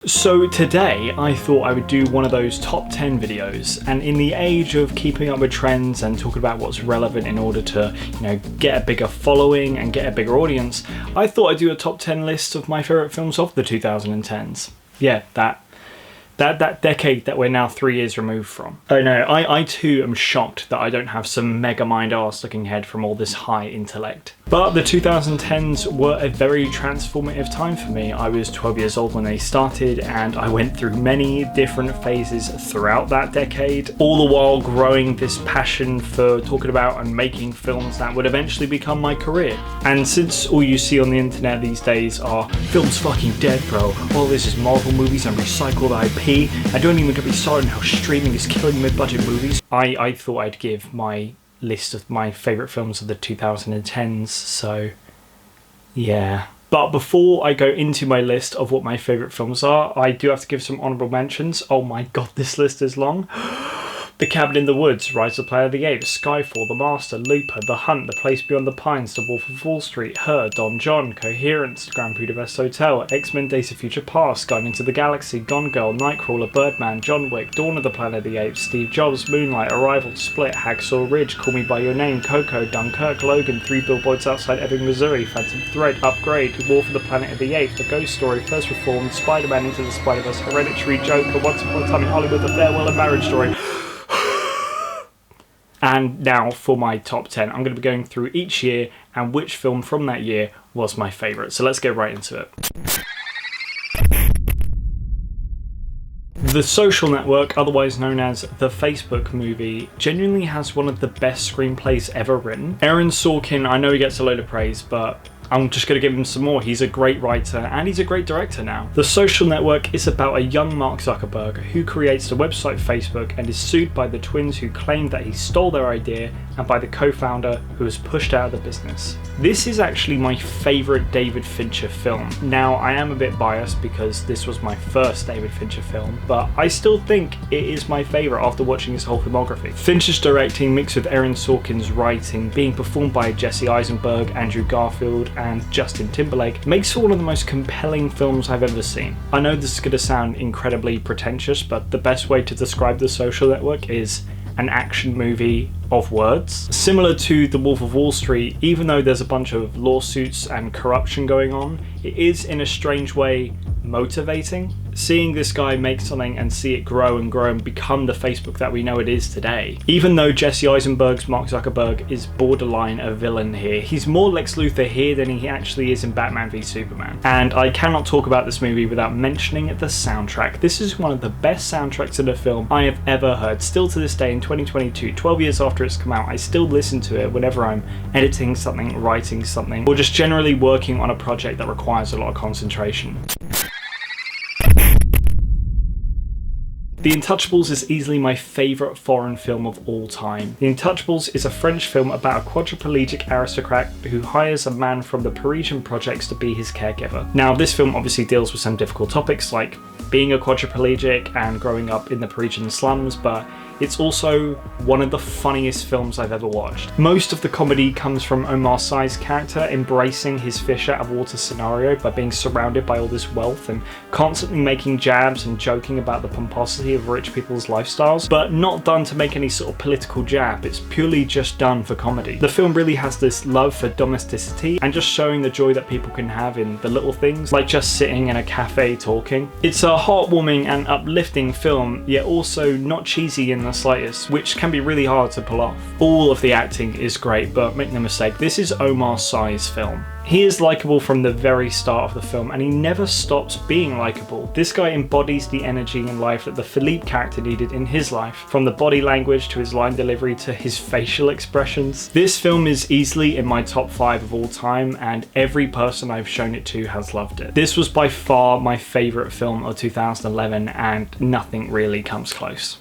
So today I thought I would do one of those top 10 videos, and in the age of keeping up with trends and talking about what's relevant in order to, get a bigger following and get a bigger audience, I thought I'd do a top 10 list of my favourite films of the 2010s. Yeah, that decade that we're now 3 years removed from. I know, I too am shocked that I don't have some mega mind arse looking head from all this high intellect. But the 2010s were a very transformative time for me. I was 12 years old when they started, and I went through many different phases throughout that decade, all the while growing this passion for talking about and making films that would eventually become my career. And since all you see on the internet these days are films fucking dead, bro, all this is Marvel movies and recycled IP, and don't even get me started on how streaming is killing mid-budget movies, I thought I'd give my list of my favourite films of the 2010s, so yeah. But before I go into my list of what my favourite films are, I do have to give some honourable mentions. Oh my god, this list is long. The Cabin in the Woods, Rise of the Planet of the Apes, Skyfall, The Master, Looper, The Hunt, The Place Beyond the Pines, The Wolf of Wall Street, Her, Don John, Coherence, Grand Budapest Hotel, X-Men Days of Future Past, Guardians of the Galaxy, Gone Girl, Nightcrawler, Birdman, John Wick, Dawn of the Planet of the Apes, Steve Jobs, Moonlight, Arrival, Split, Hacksaw Ridge, Call Me By Your Name, Coco, Dunkirk, Logan, 3 Billboards Outside Ebbing, Missouri, Phantom Thread, Upgrade, War for the Planet of the Apes, The Ghost Story, First Reformed, Spider-Man Into the Spider-Verse, Hereditary, Joker, Once Upon a Time in Hollywood, The Farewell and Marriage Story. And now for my top 10. I'm going to be going through each year and which film from that year was my favourite. So let's get right into it. The Social Network, otherwise known as the Facebook Movie, genuinely has one of the best screenplays ever written. Aaron Sorkin, I know he gets a load of praise, but I'm just going to give him some more. He's a great writer and he's a great director now. The Social Network is about a young Mark Zuckerberg who creates the website Facebook and is sued by the twins who claim that he stole their idea and by the co-founder who was pushed out of the business. This is actually my favourite David Fincher film. Now, I am a bit biased because this was my first David Fincher film, but I still think it is my favourite after watching his whole filmography. Fincher's directing mixed with Aaron Sorkin's writing, being performed by Jesse Eisenberg, Andrew Garfield, and Justin Timberlake, makes for one of the most compelling films I've ever seen. I know this is going to sound incredibly pretentious, but the best way to describe The Social Network is an action movie of words. Similar to The Wolf of Wall Street, even though there's a bunch of lawsuits and corruption going on, it is in a strange way motivating. Seeing this guy make something and see it grow and grow and become the Facebook that we know it is today. Even though Jesse Eisenberg's Mark Zuckerberg is borderline a villain here, he's more Lex Luthor here than he actually is in Batman v Superman. And I cannot talk about this movie without mentioning the soundtrack. This is one of the best soundtracks in a film I have ever heard. Still to this day in 2022, 12 years after it's come out, I still listen to it whenever I'm editing something, writing something, or just generally working on a project that requires a lot of concentration. The Untouchables is easily my favourite foreign film of all time. The Untouchables is a French film about a quadriplegic aristocrat who hires a man from the Parisian projects to be his caregiver. Now, this film obviously deals with some difficult topics like being a quadriplegic and growing up in the Parisian slums, but it's also one of the funniest films I've ever watched. Most of the comedy comes from Omar Sy's character embracing his fish out of water scenario by being surrounded by all this wealth and constantly making jabs and joking about the pomposity of rich people's lifestyles, but not done to make any sort of political jab. It's purely just done for comedy. The film really has this love for domesticity and just showing the joy that people can have in the little things, like just sitting in a cafe talking. It's a heartwarming and uplifting film, yet also not cheesy in the slightest, which can be really hard to pull off. All of the acting is great, but make no mistake, this is Omar Sy's film. He is likeable from the very start of the film, and he never stops being likeable. This guy embodies the energy and life that the Philippe character needed in his life, from the body language to his line delivery to his facial expressions. This film is easily in my top 5 of all time, and every person I've shown it to has loved it. This was by far my favourite film of 2011, and nothing really comes close.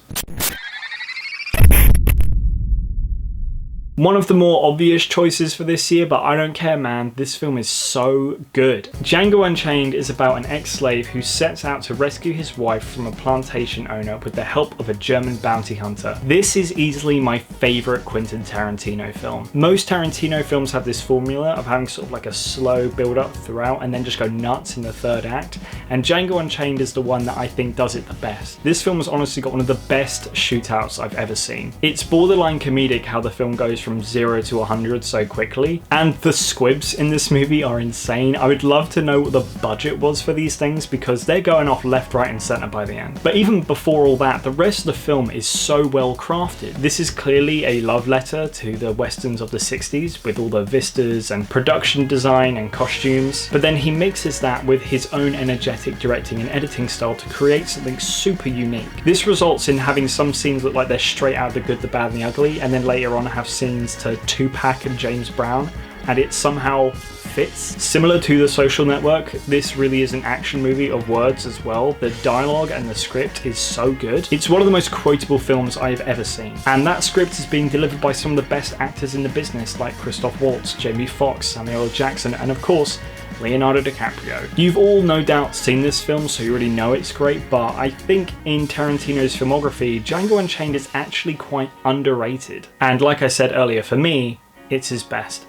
One of the more obvious choices for this year, but I don't care, man. This film is so good. Django Unchained is about an ex-slave who sets out to rescue his wife from a plantation owner with the help of a German bounty hunter. This is easily my favorite Quentin Tarantino film. Most Tarantino films have this formula of having sort of like a slow build-up throughout and then just go nuts in the third act, and Django Unchained is the one that I think does it the best. This film has honestly got one of the best shootouts I've ever seen. It's borderline comedic how the film goes from 0 to 100 so quickly, and the squibs in this movie are insane. I would love to know what the budget was for these things because they're going off left, right and centre by the end. But even before all that, the rest of the film is so well crafted. This is clearly a love letter to the westerns of the 60s with all the vistas and production design and costumes, but then he mixes that with his own energetic directing and editing style to create something super unique. This results in having some scenes look like they're straight out of The Good, the Bad and the Ugly, and then later on have scenes to Tupac and James Brown, and it somehow fits. Similar to The Social Network, this really is an action movie of words as well. The dialogue and the script is so good. It's one of the most quotable films I've ever seen. And that script is being delivered by some of the best actors in the business like Christoph Waltz, Jamie Foxx, Samuel L. Jackson, and of course, Leonardo DiCaprio. You've all no doubt seen this film, so you already know it's great, but I think in Tarantino's filmography, Django Unchained is actually quite underrated. And like I said earlier, for me, it's his best.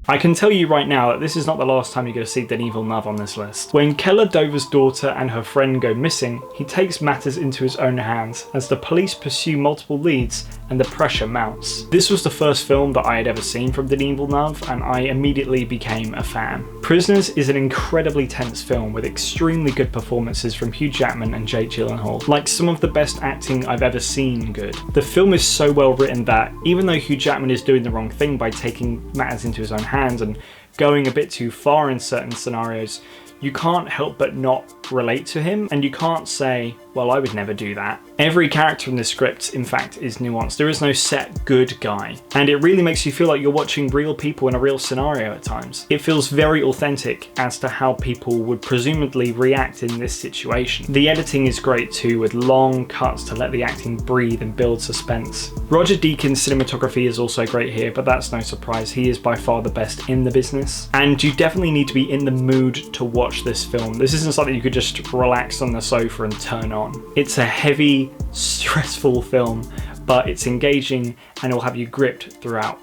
I can tell you right now that this is not the last time you're going to see Denis Villeneuve on this list. When Keller Dover's daughter and her friend go missing, he takes matters into his own hands as the police pursue multiple leads and the pressure mounts. This was the first film that I had ever seen from Denis Villeneuve and I immediately became a fan. Prisoners is an incredibly tense film with extremely good performances from Hugh Jackman and Jake Gyllenhaal, like some of the best acting I've ever seen good. The film is so well written that even though Hugh Jackman is doing the wrong thing by taking matters into his own hands and going a bit too far in certain scenarios, you can't help but not relate to him, and you can't say, well, I would never do that. Every character in the script, in fact, is nuanced. There is no set good guy, and it really makes you feel like you're watching real people in a real scenario at times. It feels very authentic as to how people would presumably react in this situation. The editing is great too, with long cuts to let the acting breathe and build suspense. Roger Deakins' cinematography is also great here, but that's no surprise. He is by far the best in the business, and you definitely need to be in the mood to watch this film. This isn't something you could just relax on the sofa and turn on. It's a heavy, stressful film, but it's engaging and it'll have you gripped throughout.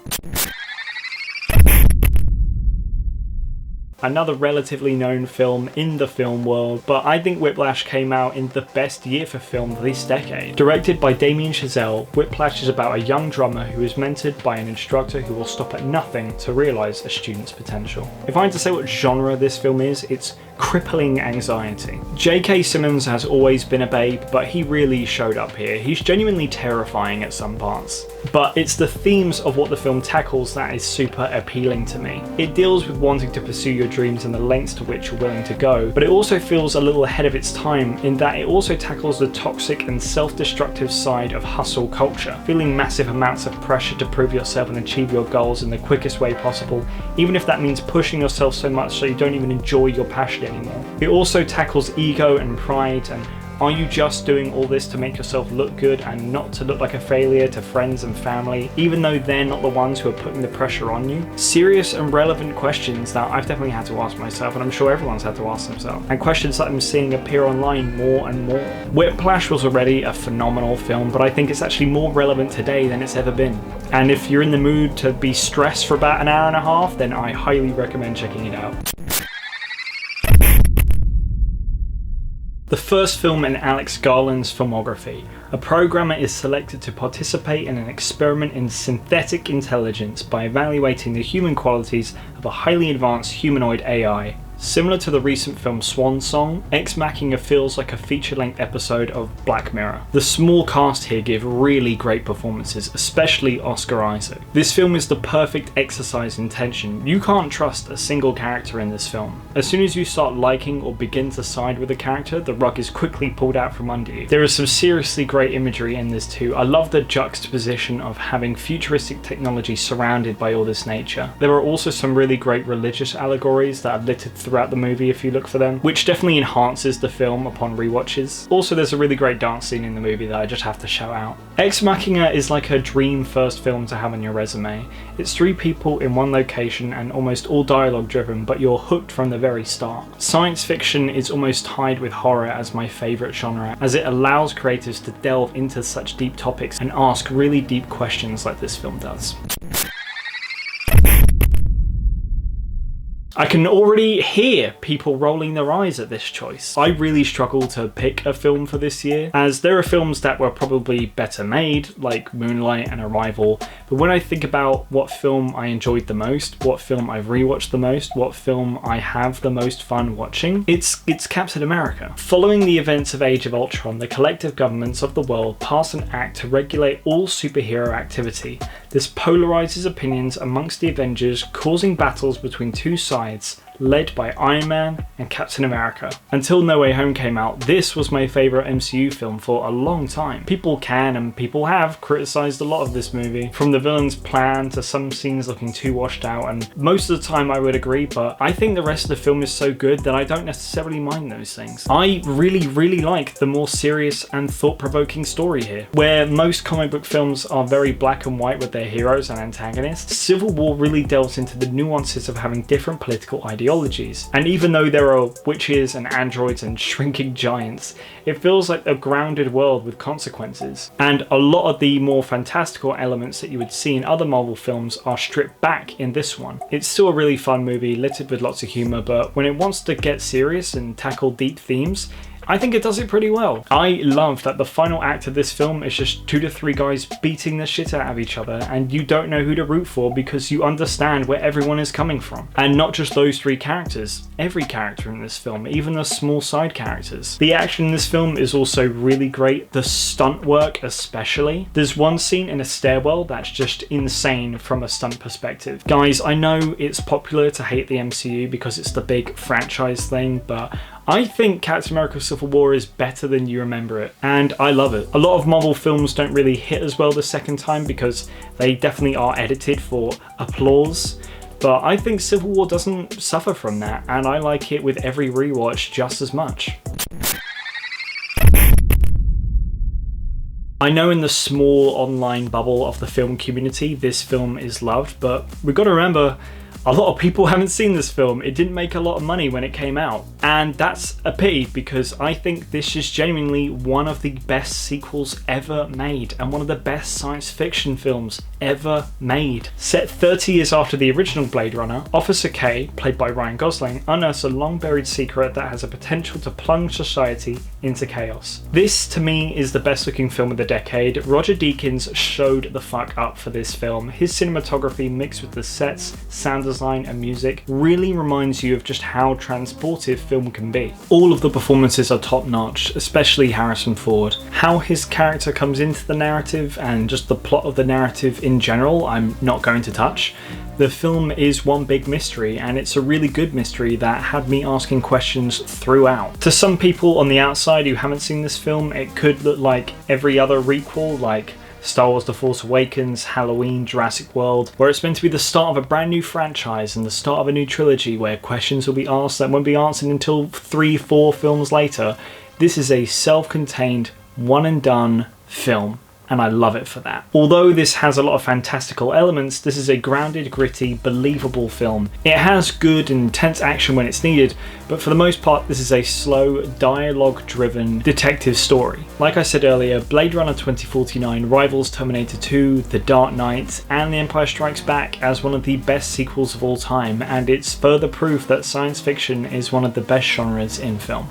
Another relatively known film in the film world, but I think Whiplash came out in the best year for film this decade. Directed by Damien Chazelle, Whiplash is about a young drummer who is mentored by an instructor who will stop at nothing to realise a student's potential. If I had to say what genre this film is, it's crippling anxiety. J.K. Simmons has always been a babe, but he really showed up here. He's genuinely terrifying at some parts. But it's the themes of what the film tackles that is super appealing to me. It deals with wanting to pursue your dreams and the lengths to which you're willing to go, but it also feels a little ahead of its time in that it also tackles the toxic and self-destructive side of hustle culture, feeling massive amounts of pressure to prove yourself and achieve your goals in the quickest way possible, even if that means pushing yourself so much so you don't even enjoy your passion anymore. It also tackles ego and pride, and are you just doing all this to make yourself look good and not to look like a failure to friends and family, even though they're not the ones who are putting the pressure on you? Serious and relevant questions that I've definitely had to ask myself, and I'm sure everyone's had to ask themselves, and questions that I'm seeing appear online more and more. Whiplash was already a phenomenal film, but I think it's actually more relevant today than it's ever been. And if you're in the mood to be stressed for about an hour and a half, then I highly recommend checking it out. The first film in Alex Garland's filmography, a programmer is selected to participate in an experiment in synthetic intelligence by evaluating the human qualities of a highly advanced humanoid AI. Similar to the recent film Swan Song, Ex Machina feels like a feature-length episode of Black Mirror. The small cast here give really great performances, especially Oscar Isaac. This film is the perfect exercise in tension. You can't trust a single character in this film. As soon as you start liking or begin to side with a character, the rug is quickly pulled out from under you. There is some seriously great imagery in this too. I love the juxtaposition of having futuristic technology surrounded by all this nature. There are also some really great religious allegories that are littered throughout throughout the movie if you look for them, which definitely enhances the film upon rewatches. Also, there's a really great dance scene in the movie that I just have to shout out. Ex Machina is like a dream first film to have on your resume. It's 3 people in one location and almost all dialogue driven, but you're hooked from the very start. Science fiction is almost tied with horror as my favourite genre, as it allows creators to delve into such deep topics and ask really deep questions like this film does. I can already hear people rolling their eyes at this choice. I really struggle to pick a film for this year, as there are films that were probably better made, like Moonlight and Arrival, but when I think about what film I enjoyed the most, what film I've rewatched the most, what film I have the most fun watching, it's Captain America. Following the events of Age of Ultron, the collective governments of the world pass an act to regulate all superhero activity. This polarizes opinions amongst the Avengers, causing battles between two sides led by Iron Man and Captain America. Until No Way Home came out, this was my favourite MCU film for a long time. People can and people have criticised a lot of this movie, from the villain's plan to some scenes looking too washed out, and most of the time I would agree, but I think the rest of the film is so good that I don't necessarily mind those things. I really like the more serious and thought-provoking story here. Where most comic book films are very black and white with their heroes and antagonists, Civil War really delves into the nuances of having different political ideologies. And even though there are witches and androids and shrinking giants, it feels like a grounded world with consequences. And a lot of the more fantastical elements that you would see in other Marvel films are stripped back in this one. It's still a really fun movie, littered with lots of humour, but when it wants to get serious and tackle deep themes, I think it does it pretty well. I love that the final act of this film is just 2 to 3 guys beating the shit out of each other, and you don't know who to root for because you understand where everyone is coming from. And not just those 3 characters, every character in this film, even the small side characters. The action in this film is also really great, the stunt work especially. There's one scene in a stairwell that's just insane from a stunt perspective. Guys, I know it's popular to hate the MCU because it's the big franchise thing, but I think Captain America Civil War is better than you remember it, and I love it. A lot of Marvel films don't really hit as well the second time because they definitely are edited for applause, but I think Civil War doesn't suffer from that, and I like it with every rewatch just as much. I know in the small online bubble of the film community this film is loved, but we've got to remember a lot of people haven't seen this film. It didn't make a lot of money when it came out, and that's a pity because I think this is genuinely one of the best sequels ever made and one of the best science fiction films ever made. Set 30 years after the original Blade Runner, Officer K, played by Ryan Gosling, unearths a long buried secret that has a potential to plunge society into chaos. This to me is the best looking film of the decade. Roger Deakins showed the fuck up for this film. His cinematography mixed with the sets, sound design and music really reminds you of just how transportive film can be. All of the performances are top notch, especially Harrison Ford. How his character comes into the narrative and just the plot of the narrative in general, I'm not going to touch. The film is one big mystery, and it's a really good mystery that had me asking questions throughout. To some people on the outside who haven't seen this film, it could look like every other requel, like Star Wars The Force Awakens, Halloween, Jurassic World, where it's meant to be the start of a brand new franchise and the start of a new trilogy where questions will be asked that won't be answered until 3-4 films later. This is a self-contained, one and done film, and I love it for that. Although this has a lot of fantastical elements, this is a grounded, gritty, believable film. It has good, intense action when it's needed, but for the most part this is a slow, dialogue-driven detective story. Like I said earlier, Blade Runner 2049 rivals Terminator 2, The Dark Knight, and The Empire Strikes Back as one of the best sequels of all time, and it's further proof that science fiction is one of the best genres in film.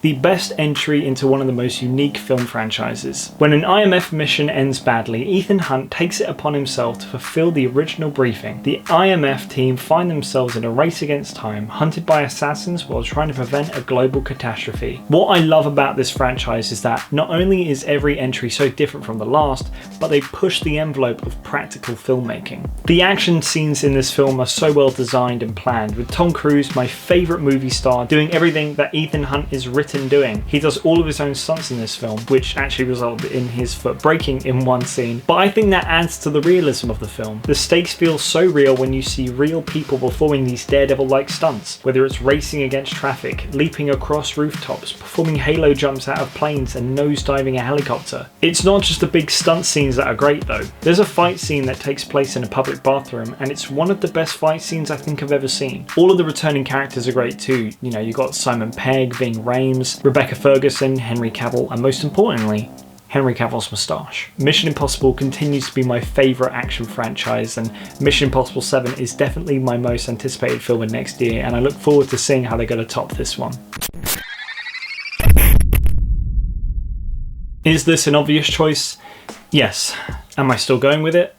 The best entry into one of the most unique film franchises. When an IMF mission ends badly, Ethan Hunt takes it upon himself to fulfill the original briefing. The IMF team find themselves in a race against time, hunted by assassins while trying to prevent a global catastrophe. What I love about this franchise is that not only is every entry so different from the last, but they push the envelope of practical filmmaking. The action scenes in this film are so well designed and planned, with Tom Cruise, my favourite movie star, doing everything that Ethan Hunt is written Quentin doing? He does all of his own stunts in this film, which actually resulted in his foot breaking in one scene, but I think that adds to the realism of the film. The stakes feel so real when you see real people performing these Daredevil-like stunts, whether it's racing against traffic, leaping across rooftops, performing halo jumps out of planes and nosediving a helicopter. It's not just the big stunt scenes that are great though. There's a fight scene that takes place in a public bathroom, and it's one of the best fight scenes I think I've ever seen. All of the returning characters are great too. You know, you got Simon Pegg, Ving Rhames, Rebecca Ferguson, Henry Cavill, and most importantly, Henry Cavill's moustache. Mission Impossible continues to be my favourite action franchise, and Mission Impossible 7 is definitely my most anticipated film of next year, and I look forward to seeing how they're going to top this one. Is this an obvious choice? Yes. Am I still going with it?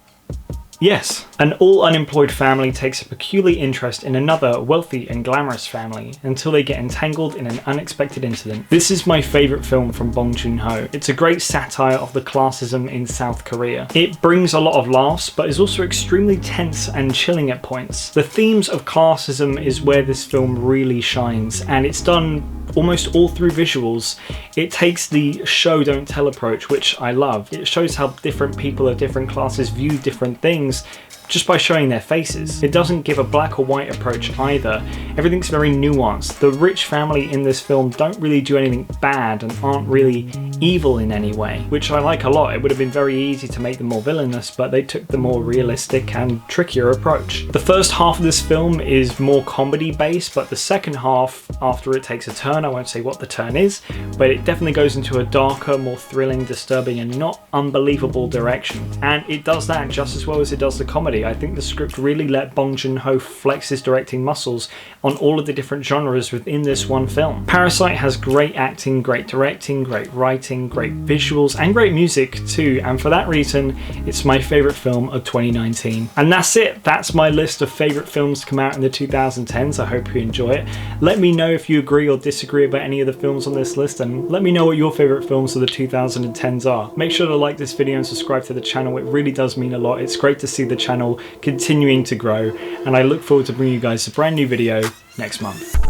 Yes. An all-unemployed family takes a peculiar interest in another wealthy and glamorous family until they get entangled in an unexpected incident. This is my favourite film from Bong Joon-ho. It's a great satire of the classism in South Korea. It brings a lot of laughs, but is also extremely tense and chilling at points. The themes of classism is where this film really shines, and it's done almost all through visuals. It takes the show don't tell approach, which I love. It shows how different people of different classes view different things just by showing their faces. It doesn't give a black or white approach either. Everything's very nuanced. The rich family in this film don't really do anything bad and aren't really evil in any way, which I like a lot. It would have been very easy to make them more villainous, but they took the more realistic and trickier approach. The first half of this film is more comedy based, but the second half, after it takes a turn, I won't say what the turn is, but it definitely goes into a darker, more thrilling, disturbing, and not unbelievable direction. And it does that just as well as it does the comedy. I think the script really let Bong Joon-ho flex his directing muscles on all of the different genres within this one film. Parasite has great acting, great directing, great writing, great visuals, and great music too, and for that reason, it's my favourite film of 2019. And that's it. That's my list of favourite films to come out in the 2010s. I hope you enjoy it. Let me know if you agree or disagree about any of the films on this list, and let me know what your favourite films of the 2010s are. Make sure to like this video and subscribe to the channel. It really does mean a lot. It's great to see the channel continuing to grow, and I look forward to bringing you guys a brand new video next month.